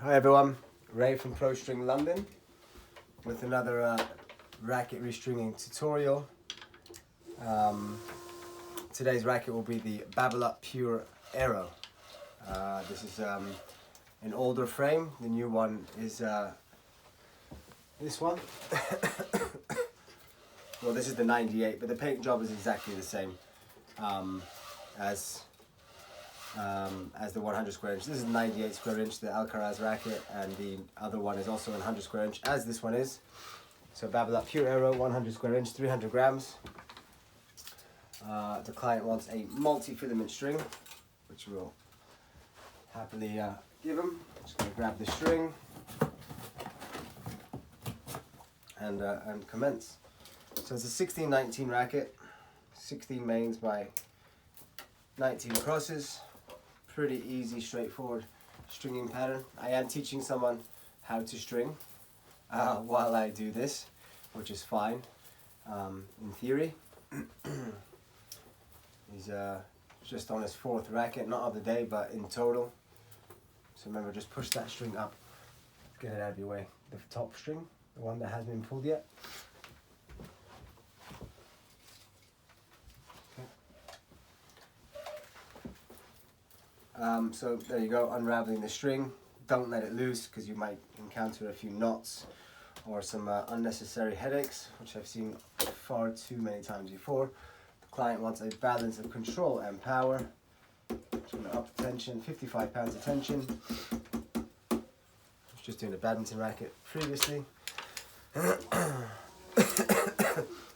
Hi everyone, Ray from Pro-string London with another racket restringing tutorial. Today's racket will be the Babolat Pure Aero. This is an older frame. The new one is this one. Well, this is the 98, but the paint job is exactly the same as the 100 square inch. This is 98 square inch, the Alcaraz racket, and the other one is also 100 square inch, as this one is. So Babolat Pure Aero, 100 square inch, 300 grams. The client wants a multi-filament string, which we'll happily give him. Just going to grab the string and commence. So it's a 16-19 racket, 16 mains by 19 crosses. Pretty easy, straightforward stringing pattern. I am teaching someone how to string while I do this, which is fine in theory. He's just on his 4th racket, not of the day, but in total. So remember, just push that string up, get it out of your way. The top string, the one that hasn't been pulled yet. So there you go, unraveling the string. Don't let it loose because you might encounter a few knots or some unnecessary headaches, which I've seen far too many times before. The client wants a balance of control and power. Just going to up the tension, 55 pounds of tension. I was just doing a badminton racket previously.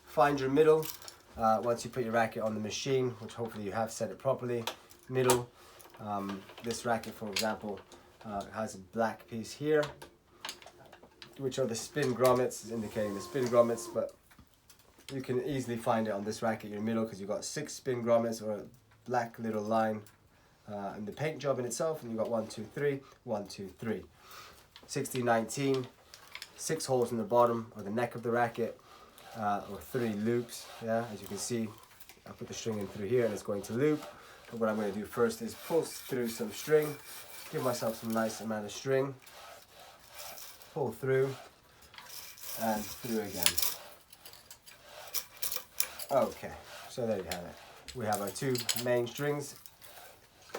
Find your middle. Once you put your racket on the machine, which hopefully you have set it properly, middle. This racket, for example, has a black piece here, which are the spin grommets, indicating the spin grommets, but you can easily find it on this racket, your middle, because you've got 6 spin grommets or a black little line in the paint job in itself, and you've got 1, 2, 3, 1, 2, 3. 16-19, 6 holes in the bottom or the neck of the racket, or 3 loops. Yeah, as you can see, I put the string in through here and it's going to loop. But what I'm going to do first is pull through some string, give myself some nice amount of string, pull through, and through again. Okay, so there you have it. We have our 2 main strings,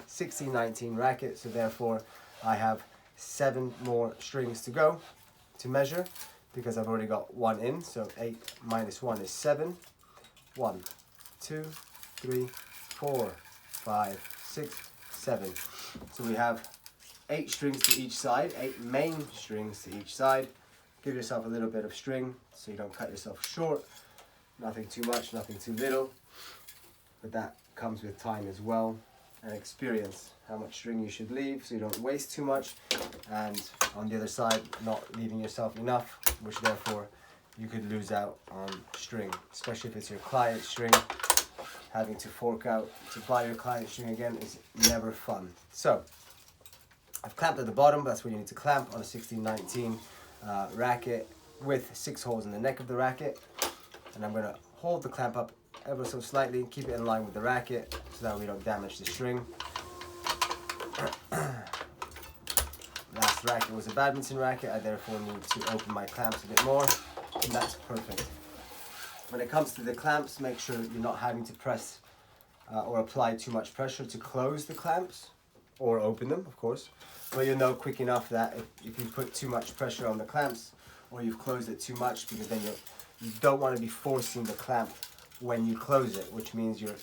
16-19 racket, so therefore I have 7 more strings to go to measure, because I've already got 1 in, so 8 minus 1 is 7. 1, 2, 3, 4, 5, 6, 7. So we have 8 strings to each side, 8 main strings to each side. Give yourself a little bit of string so you don't cut yourself short. Nothing too much, nothing too little. But that comes with time as well, and experience how much string you should leave so you don't waste too much. And on the other side, not leaving yourself enough, which therefore you could lose out on string, especially if it's your client string. Having to fork out to buy your client string again is never fun. So I've clamped at the bottom, but that's where you need to clamp on a 16-19 racket with 6 holes in the neck of the racket. And I'm going to hold the clamp up ever so slightly, keep it in line with the racket so that we don't damage the string. Last racket was a badminton racket. I therefore need to open my clamps a bit more, and that's perfect. When it comes to the clamps, make sure you're not having to press or apply too much pressure to close the clamps, or open them, of course. But you'll know quick enough that if you put too much pressure on the clamps, or you've closed it too much, because then you don't want to be forcing the clamp when you close it, which means you're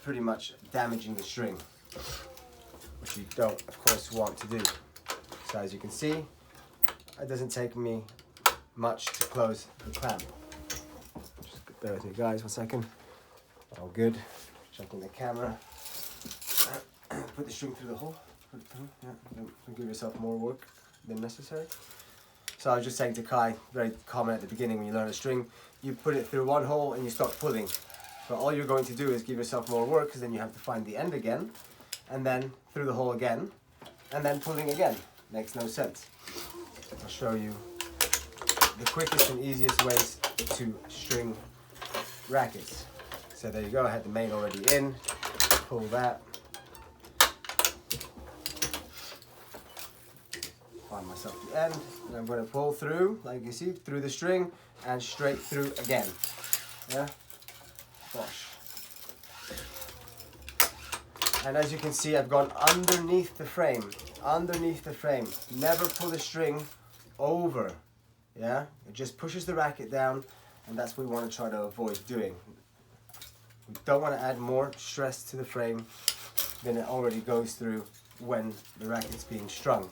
pretty much damaging the string, which you don't, of course, want to do. So as you can see, it doesn't take me much to close the clamp. Bear with me guys, 1 second. All good. Checking the camera. Put the string through the hole. Put it through. Yeah. Don't give yourself more work than necessary. So I was just saying to Kai, very common at the beginning when you learn a string, you put it through one hole and you start pulling. But all you're going to do is give yourself more work, because then you have to find the end again, and then through the hole again, and then pulling again. Makes no sense. I'll show you the quickest and easiest ways to string rackets. So there you go, I had the main already in, pull that, Find myself the end, and I'm going to pull through, like you see, through the string and straight through again. Yeah, gosh. And as you can see, I've gone underneath the frame, Never pull the string over. Yeah, it just pushes the racket down, and that's what we want to try to avoid doing. We don't want to add more stress to the frame than it already goes through when the racket's being strung.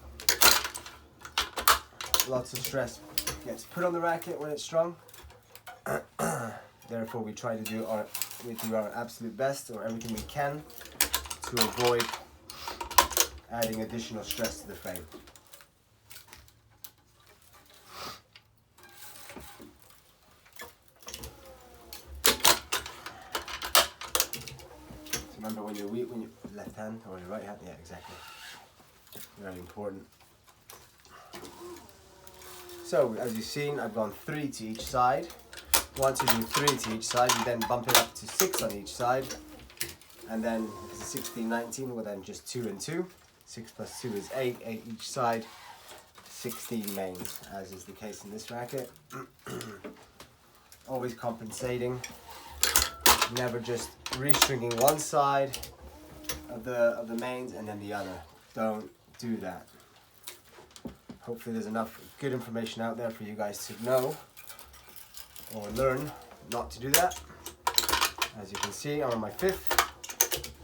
Lots of stress gets put on the racket when it's strung. Therefore, we try to do our absolute best, or everything we can, to avoid adding additional stress to the frame. So remember, when you left hand or your right hand, yeah, exactly. Very important. So as you've seen, I've gone 3 to each side. Once you do 3 to each side, you then bump it up to 6 on each side. And then if it's a 16, 19, well then just 2 and 2. 6 plus 2 is 8, 8 each side, 16 mains, as is the case in this racket. Always compensating, never just restringing one side of the mains and then the other. Don't do that. Hopefully there's enough good information out there for you guys to know or learn not to do that. As you can see, I'm on my 5th.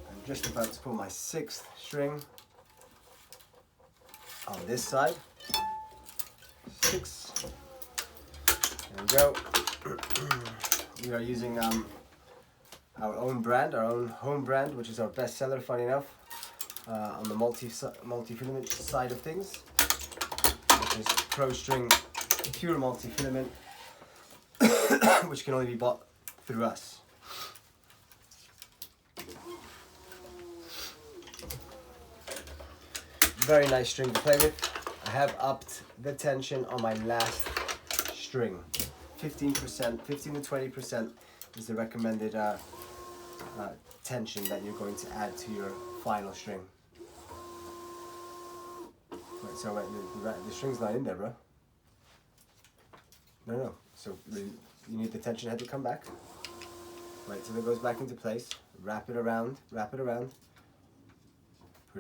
I'm just about to pull my 6th string on this side. 6. There we go. We are using our own brand, our own home brand, which is our best seller, funny enough, on the multifilament side of things, which is Pro-string Pure Multifilament, which can only be bought through us. Very nice string to play with. I have upped the tension on my last string. 15%, 15 to 20% is the recommended tension that you're going to add to your final string. Right, so the string's not in there, bro. No. So you need the tension head to come back. Right, so that goes back into place. Wrap it around. Put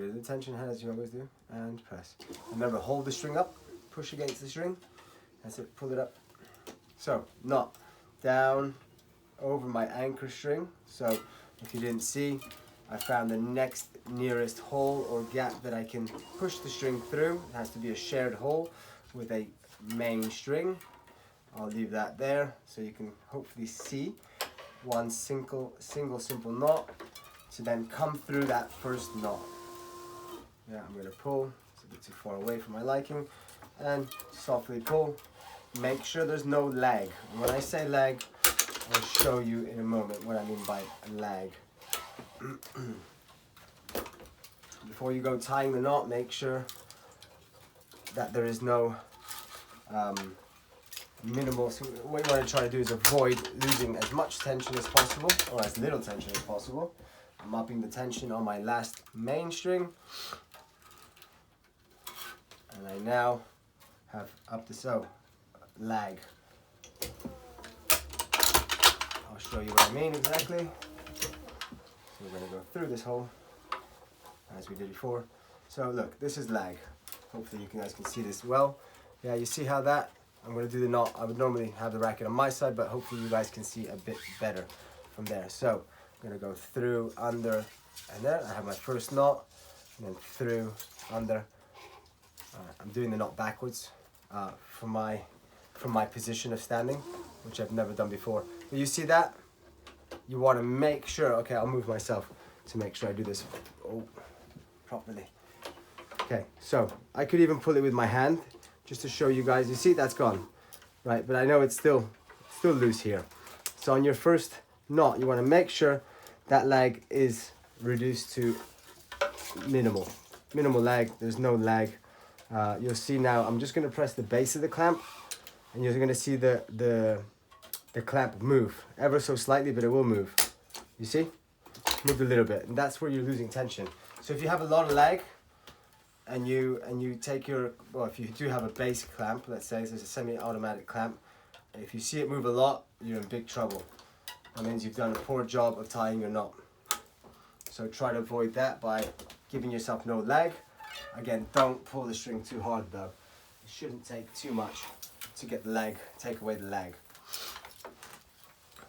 it in the tension head as you always do, and press. Remember, hold the string up, push against the string. That's it, pull it up. So, knot down over my anchor string. So, if you didn't see, I found the next nearest hole or gap that I can push the string through. It has to be a shared hole with a main string. I'll leave that there so you can hopefully see one simple knot to then come through that first knot. Yeah, I'm going to pull. It's a bit too far away for my liking. And softly pull. Make sure there's no lag. And when I say lag, I'll show you in a moment what I mean by lag. Before you go tying the knot, make sure that there is no minimal. So what you want to try to do is avoid losing as much tension as possible, or as little tension as possible. I'm upping the tension on my last main string. And I now have up to lag. I'll show you what I mean exactly. So we're going to go through this hole as we did before. So look, this is lag. Hopefully you guys can see this well. Yeah, you see how that, I'm going to do the knot. I would normally have the racket on my side, but hopefully you guys can see a bit better from there. So I'm going to go through, under, and there. I have my first knot, and then through, under. I'm doing the knot backwards from my position of standing, which I've never done before. But you see that? You want to make sure, okay, I'll move myself to make sure I do this properly. Okay, so I could even pull it with my hand just to show you guys. You see, that's gone, right? But I know it's still loose here. So on your first knot, you want to make sure that lag is reduced to minimal lag. There's no lag. You'll see now, I'm just going to press the base of the clamp, and you're going to see the clamp move ever so slightly, but it will move. You see? Move a little bit, and that's where you're losing tension. So if you have a lot of lag, and you take your, well, if you do have a base clamp, let's say, so it's a semi-automatic clamp, if you see it move a lot, you're in big trouble. That means you've done a poor job of tying your knot. So try to avoid that by giving yourself no lag. Again, don't pull the string too hard though. It shouldn't take too much to get the lag, take away the lag.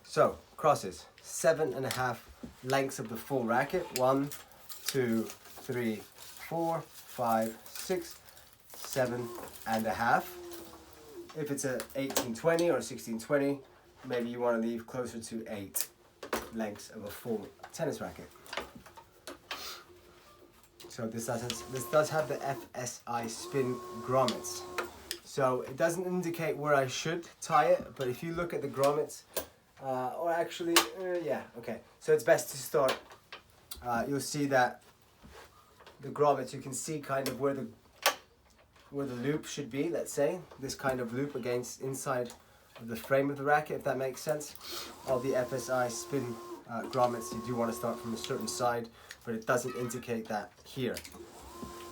So, crosses, 7.5 lengths of the full racket. 1, 2, 3, 4, 5, 6, 7.5. If it's a 1820 or 1620, maybe you want to leave closer to 8 lengths of a full tennis racket. So this does have the FSI spin grommets. So it doesn't indicate where I should tie it, but if you look at the grommets, or actually, yeah, okay. So it's best to start, you'll see that the grommets, you can see kind of where the loop should be, let's say. This kind of loop against inside of the frame of the racket, if that makes sense. All the FSI spin grommets, you do want to start from a certain side, but it doesn't indicate that here.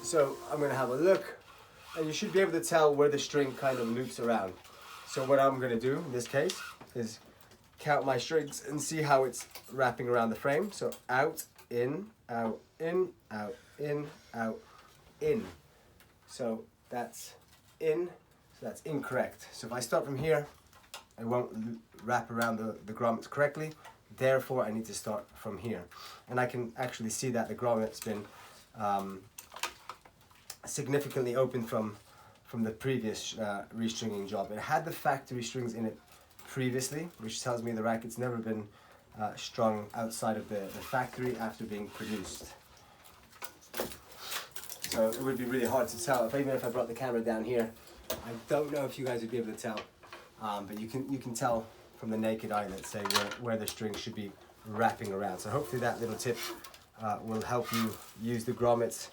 So I'm going to have a look, and you should be able to tell where the string kind of loops around. So what I'm going to do in this case is count my strings and see how it's wrapping around the frame. So out, in, out, in, out, in, out, in. So that's in, so that's incorrect. So if I start from here, I won't wrap around the grommets correctly. Therefore, I need to start from here. And I can actually see that the grommet's been significantly open from the previous restringing job. It had the factory strings in it previously, which tells me the racket's never been strung outside of the factory after being produced. So it would be really hard to tell. Even if I brought the camera down here, I don't know if you guys would be able to tell. But you can tell from the naked eye, let's say, where the string should be wrapping around. So hopefully that little tip will help you use the grommets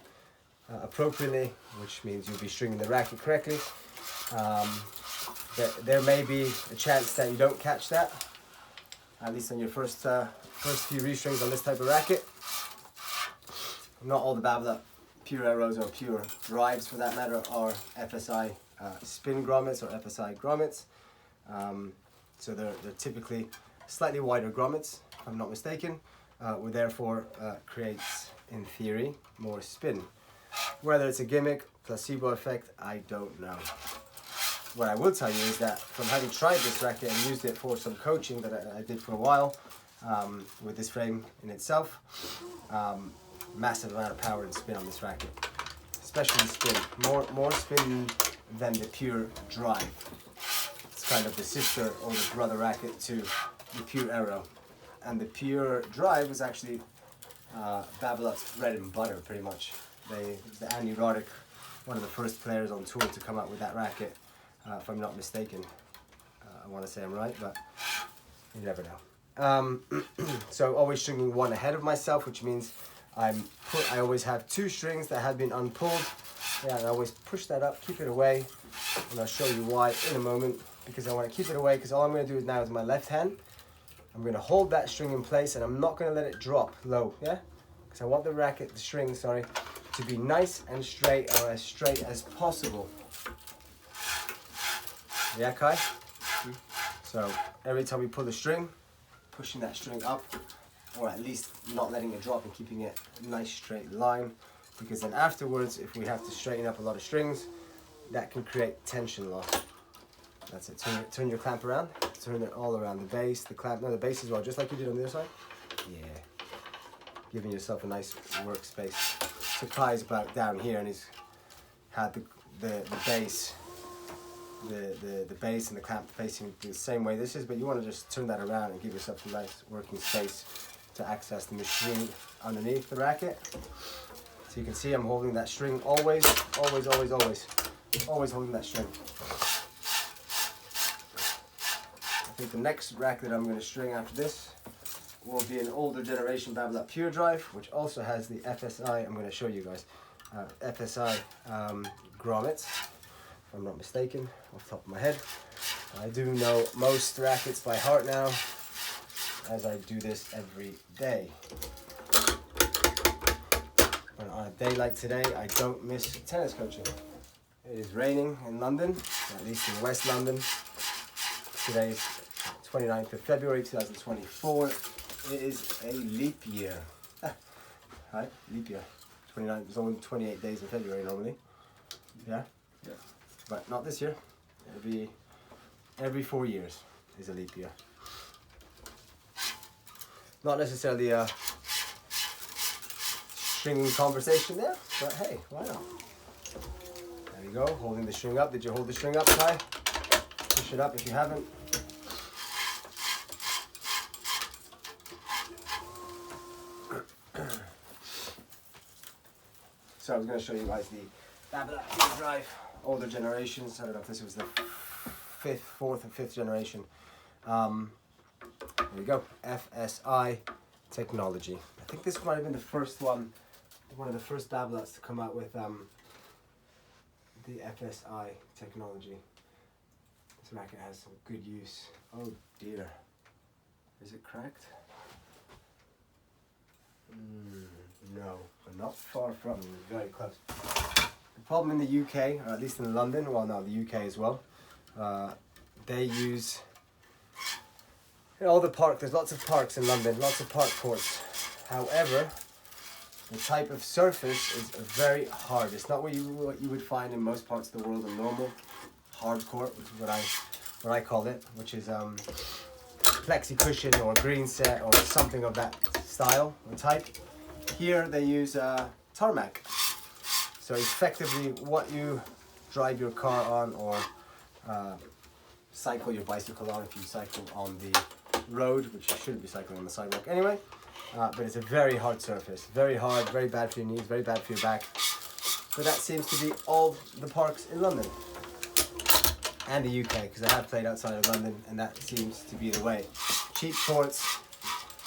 appropriately, which means you'll be stringing the racket correctly. There may be a chance that you don't catch that, at least on your first few restrings on this type of racket. Not all the Babolat Pure Aeros or Pure Drives, for that matter, are FSI spin grommets or FSI grommets. So they're typically slightly wider grommets, if I'm not mistaken, which therefore creates, in theory, more spin. Whether it's a gimmick, placebo effect, I don't know. What I will tell you is that from having tried this racket and used it for some coaching that I did for a while with this frame in itself, massive amount of power and spin on this racket, especially spin, more spin than the Pure Drive. It's kind of the sister or the brother racket to the Pure Aero, and the Pure Drive was actually Babolat's bread and butter, pretty much. The Andy Roddick, one of the first players on tour to come out with that racket, if I'm not mistaken. I want to say I'm right, but you never know. So always stringing one ahead of myself, which means I always have 2 strings that have been unpulled. Yeah, and I always push that up, keep it away, and I'll show you why in a moment, because I want to keep it away, because all I'm going to do now is my left hand. I'm going to hold that string in place, and I'm not going to let it drop low, yeah? Because I want the string, to be nice and straight, or as straight as possible. Yeah, Kai? So every time we pull the string, pushing that string up, or at least not letting it drop and keeping it a nice straight line, because then afterwards, if we have to straighten up a lot of strings, that can create tension loss. That's it. Turn your clamp around. Turn it all around the base, the clamp, no, the base as well, just like you did on the other side. Yeah. Giving yourself a nice workspace. So Kai's about down here, and he's had the base, the base and the clamp facing the same way this is, but you want to just turn that around and give yourself a nice working space to access the machine underneath the racket. So you can see I'm holding that string always holding that string. I think the next racket that I'm going to string after this will be an older generation Babolat Pure Drive, which also has the FSI, I'm going to show you guys, FSI grommets, if I'm not mistaken, off the top of my head. I do know most rackets by heart now, as I do this every day. And on a day like today, I don't miss tennis coaching. It is raining in London, at least in West London. Today's 29th of February 2024. It is a leap year. Right, leap year. 29, there's only 28 days in February normally. Yeah? Yeah. But not this year. It'll be every 4 years is a leap year. Not necessarily a stringing conversation there, but hey, why not? There you go, holding the string up. Did you hold the string up, Kai? Push it up if you haven't. So I was going to show you guys the Babolat Pure Drive, older generations. I don't know if this was the fourth or fifth generation. There we go, FSI technology. I think this might have been the first one of the first Babolats to come out with the FSI technology. This racket has some good use. Oh dear, is it cracked? No, but not far from, very close. The problem in the UK, or at least in London, well no, the UK as well, they use all the park, there's lots of parks in London, lots of park courts. However, the type of surface is very hard. It's not what you would find in most parts of the world, a normal hard court, which is what I call it, which is plexi cushion or green set or something of that style or type. Here they use tarmac. So effectively what you drive your car on or cycle your bicycle on if you cycle on the road, which you shouldn't be cycling on the sidewalk anyway. But it's a very hard surface, very hard, very bad for your knees, very bad for your back. But that seems to be all the parks in London and the UK, because I have played outside of London and that seems to be the way. Cheap courts,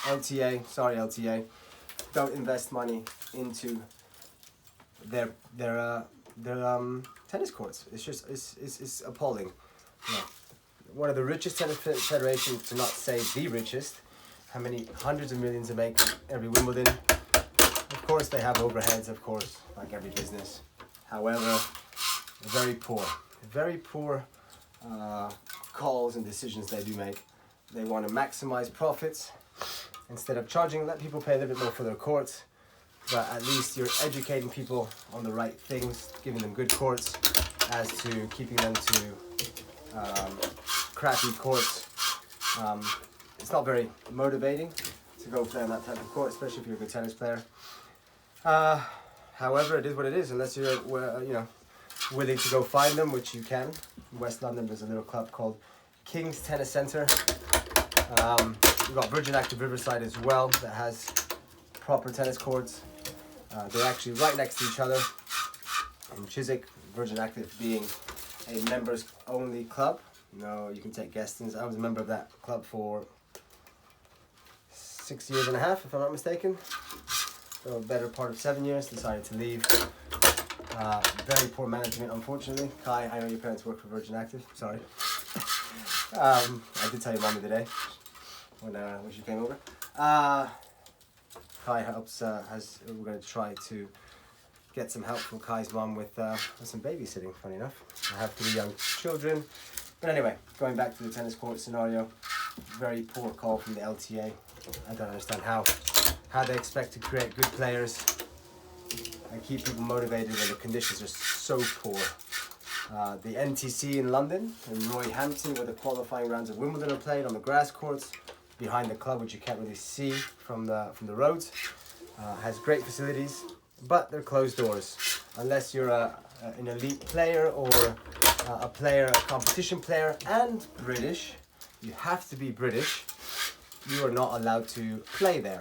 LTA, sorry LTA, don't invest money into their tennis courts. It's just it's appalling. Yeah. One of the richest tennis federations, to not say the richest. How many hundreds of millions they make every Wimbledon. Of course they have overheads, of course, like every business. However, very poor calls and decisions they do make. They want to maximize profits instead of charging, let people pay a little bit more for their courts. But at least you're educating people on the right things, giving them good courts, as to keeping them to crappy courts. It's not very motivating to go play on that type of court, especially if you're a good tennis player. However, it is what it is, unless you're willing to go find them, which you can. In West London, there's a little club called King's Tennis Centre. We've got Virgin Active Riverside as well, that has proper tennis courts. They're actually right next to each other. In Chiswick, Virgin Active being a members only club. No, you can take guests. I was a member of that club for 6 years and a half, if I'm not mistaken. So a better part of 7 years, decided to leave. Very poor management, unfortunately. Kai, I know your parents work for Virgin Active, sorry. I did tell your mommy today when she came over. Kai helps, we're going to try to get some help from Kai's mom with some babysitting, funny enough. I have 3 young children. But anyway, going back to the tennis court scenario, very poor call from the LTA. I don't understand how they expect to create good players and keep people motivated when the conditions are so poor. The NTC in London, in Royhampton, where the qualifying rounds of Wimbledon are played on the grass courts behind the club, which you can't really see from the roads, has great facilities, but they're closed doors. Unless you're an elite player or a competition player and British, you have to be British, you are not allowed to play there.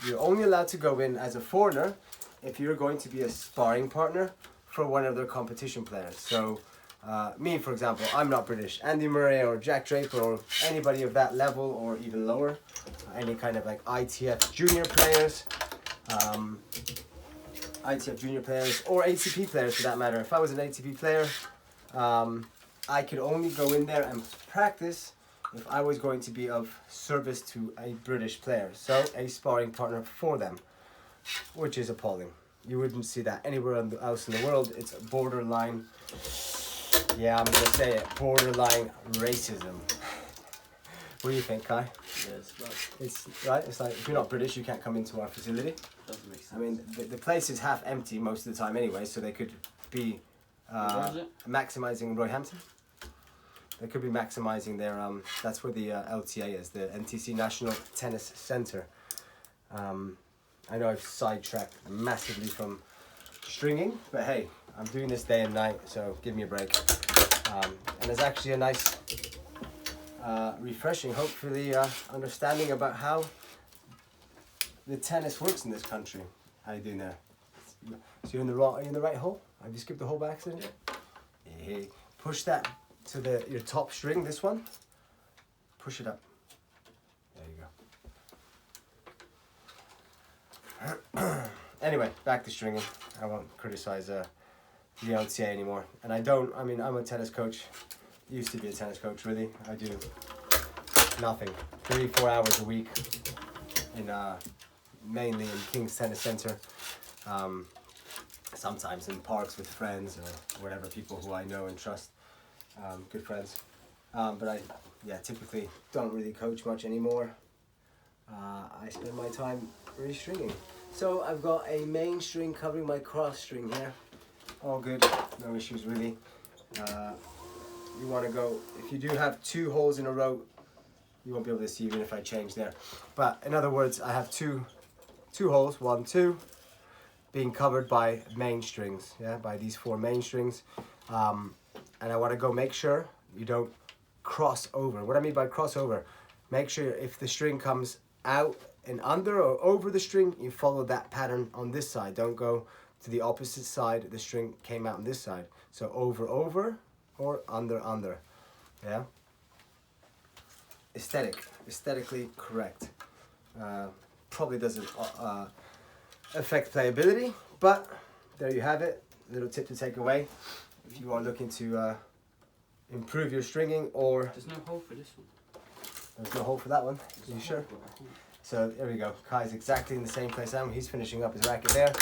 You're only allowed to go in as a foreigner if you're going to be a sparring partner for one of their competition players. So me, for example, I'm not British. Andy Murray or Jack Draper or anybody of that level or even lower, any kind of like ITF junior players, or ATP players for that matter. If I was an ATP player, I could only go in there and practice if I was going to be of service to a British player, so a sparring partner for them, which is appalling. You wouldn't see that anywhere else in the world. It's borderline, yeah, I'm gonna say it, borderline racism. What do you think, Kai? Yeah, it's right. It's right. It's like if you're not British, you can't come into our facility. Doesn't make sense. I mean, the place is half empty most of the time anyway, so they could be maximizing Royhampton. They could be maximizing their that's where the LTA is, the NTC National Tennis Centre. I know I've sidetracked massively from stringing, but hey, I'm doing this day and night, so give me a break. And it's actually a nice, refreshing, hopefully, understanding about how the tennis works in this country. How you doing there? So you're in the right hole? Have you skipped the hole by accident? Yeah. Push that to your top string, this one. Push it up. There you go. Anyway, back to stringing. I won't criticize the LTA anymore. And I mean, I'm a tennis coach. Used to be a tennis coach, really. I do nothing. 3-4 hours a week mainly in King's Tennis Centre. Sometimes in parks with friends or whatever, people who I know and trust, good friends. But I typically don't really coach much anymore. I spend my time restringing. So I've got a main string covering my cross string here. All good, no issues really. You want to go, if you do have 2 holes in a row, you won't be able to see even if I change there. But in other words, I have two holes, 1, 2, being covered by main strings, yeah, by these 4 main strings. And I want to go make sure you don't cross over. What I mean by cross over, make sure if the string comes out and under or over the string, you follow that pattern on this side. Don't go to the opposite side. The string came out on this side. So over, over, or under, under. Yeah. Aesthetically correct. Probably doesn't affect playability, but there you have it. Little tip to take away if you are looking to improve your stringing, or there's no hole for this one. There's no hole for that one. Are you sure? So there we go. Kai's exactly in the same place I am. He's finishing up his racket there,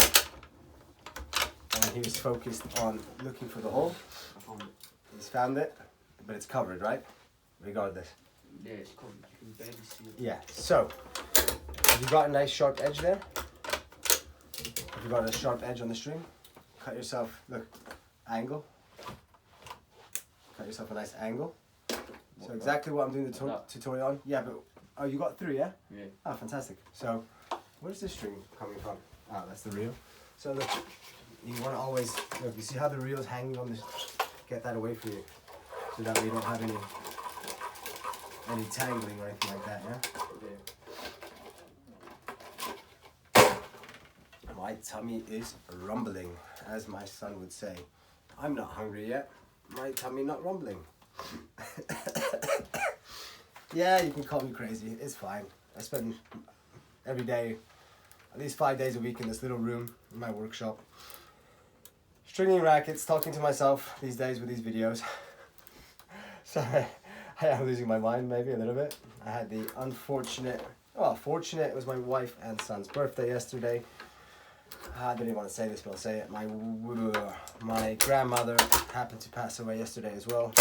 and he was focused on looking for the hole. I found it. He's found it, but it's covered, right? Regardless. Yeah, it's covered. You can barely see it. Yeah. So have you got a nice sharp edge there? Have you got a sharp edge on the string? Cut yourself, look, angle. Cut yourself a nice angle. So exactly what I'm doing the tutorial on. Yeah, but, oh, you got 3, yeah? Yeah. Oh, fantastic. So, where's this string coming from? Ah, that's the reel. So look, you want to always, look, you see how the reel is hanging on this? Get that away from you, so that we don't have any tangling or anything like that, yeah? My tummy is rumbling, as my son would say. I'm not hungry yet. My tummy not rumbling. Yeah, you can call me crazy. It's fine. I spend every day, at least 5 days a week in this little room in my workshop, stringing rackets, talking to myself these days with these videos. Sorry, I am losing my mind maybe a little bit. I had the unfortunate, well, fortunate, it was my wife and son's birthday yesterday. I didn't even want to say this, but I'll say it. My grandmother happened to pass away yesterday as well.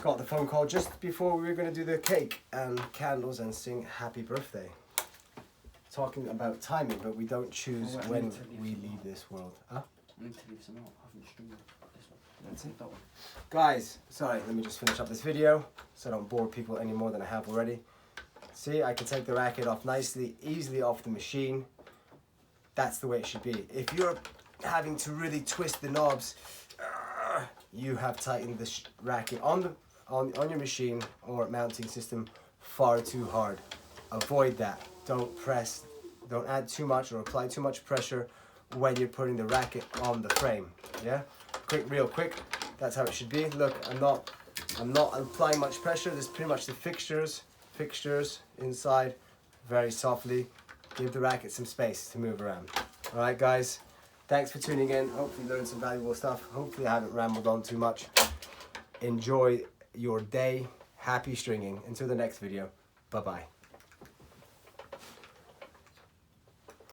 Got the phone call just before we were going to do the cake and candles and sing happy birthday. Talking about timing, but we don't choose when we leave this world. Huh? I need to leave some out. I haven't stringed this one. That's it. That one. Guys, sorry, let me just finish up this video so I don't bore people any more than I have already. See, I can take the racket off nicely, easily off the machine. That's the way it should be. If you're having to really twist the knobs, you have tightened the racket on your machine or mounting system far too hard. Avoid that. Don't press, don't add too much or apply too much pressure when you're putting the racket on the frame. Yeah? Quick, real quick. That's how it should be. Look, I'm not applying much pressure. This is pretty much the fixtures inside, very softly. Give the racket some space to move around. All right, guys. Thanks for tuning in. Hopefully you learned some valuable stuff. Hopefully I haven't rambled on too much. Enjoy your day. Happy stringing. Until the next video. Bye-bye.